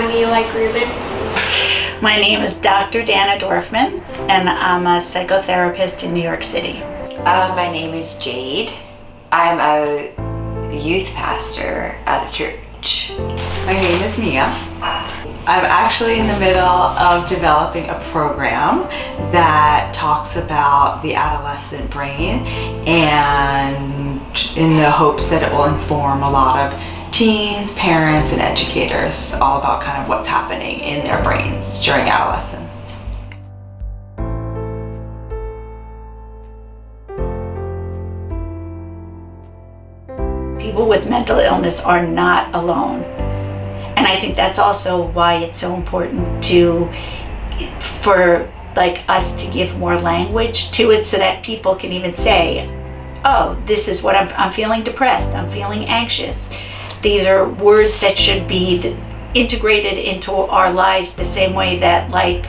I'm Eli Grubin. My name is Dr. Dana Dorfman, and I'm a psychotherapist in New York City. My name is Jade. I'm a youth pastor at a church. My name is Mia. I'm actually in the middle of developing a program that talks about the adolescent brain, and in the hopes that it will inform a lot of teens, parents, and educators all about kind of what's happening in their brains during adolescence. People with mental illness are not alone. And I think that's also why it's so important for us to give more language to it, so that people can even say, oh, this is what I'm feeling depressed, I'm feeling anxious. These are words that should be integrated into our lives the same way that, like,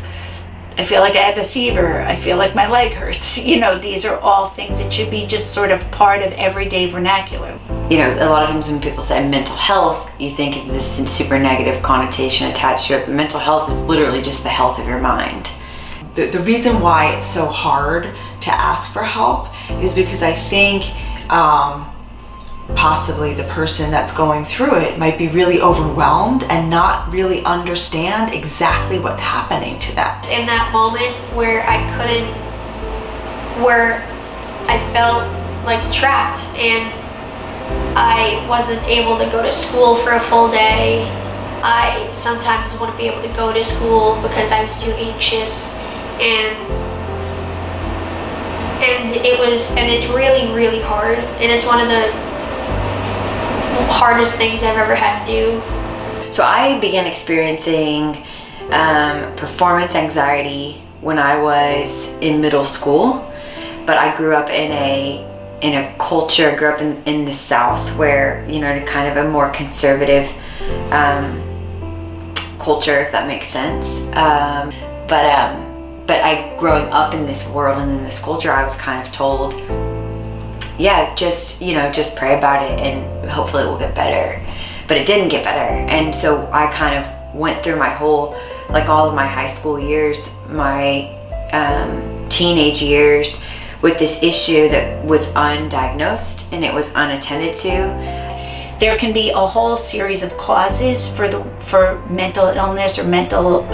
I feel like I have a fever, I feel like my leg hurts. These are all things that should be just sort of part of everyday vernacular. A lot of times when people say mental health, you think of this super negative connotation attached to it, but mental health is literally just the health of your mind. The reason why it's so hard to ask for help is because I think possibly the person that's going through it might be really overwhelmed and not really understand exactly what's happening to them. In that moment where I felt like trapped and I wasn't able to go to school for a full day. I sometimes wouldn't be able to go to school because I was too anxious, and it's really, really hard, and it's one of the hardest things I've ever had to do. So I began experiencing performance anxiety when I was in middle school, but I grew up in a culture, I grew up in the South where, kind of a more conservative culture, if that makes sense. But I, growing up in this world and in this culture, I was kind of told, yeah, just pray about it and hopefully it will get better. But it didn't get better. And so I kind of went through all of my high school years, my teenage years, with this issue that was undiagnosed and it was unattended to. There can be a whole series of causes for mental illness or mental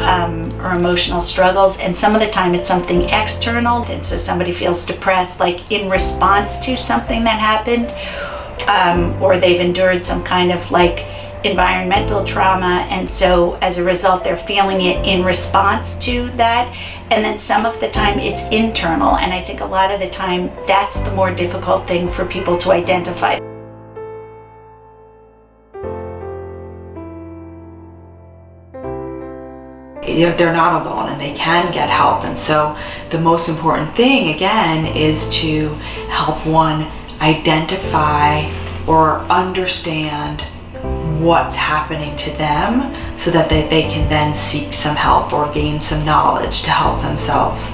or emotional struggles, and some of the time it's something external, and so somebody feels depressed like in response to something that happened, or they've endured some kind of environmental trauma, and so as a result they're feeling it in response to that. And then some of the time it's internal, and I think a lot of the time that's the more difficult thing for people to identify. They're not alone and they can get help, and so the most important thing again is to help one identify or understand what's happening to them so that they can then seek some help or gain some knowledge to help themselves.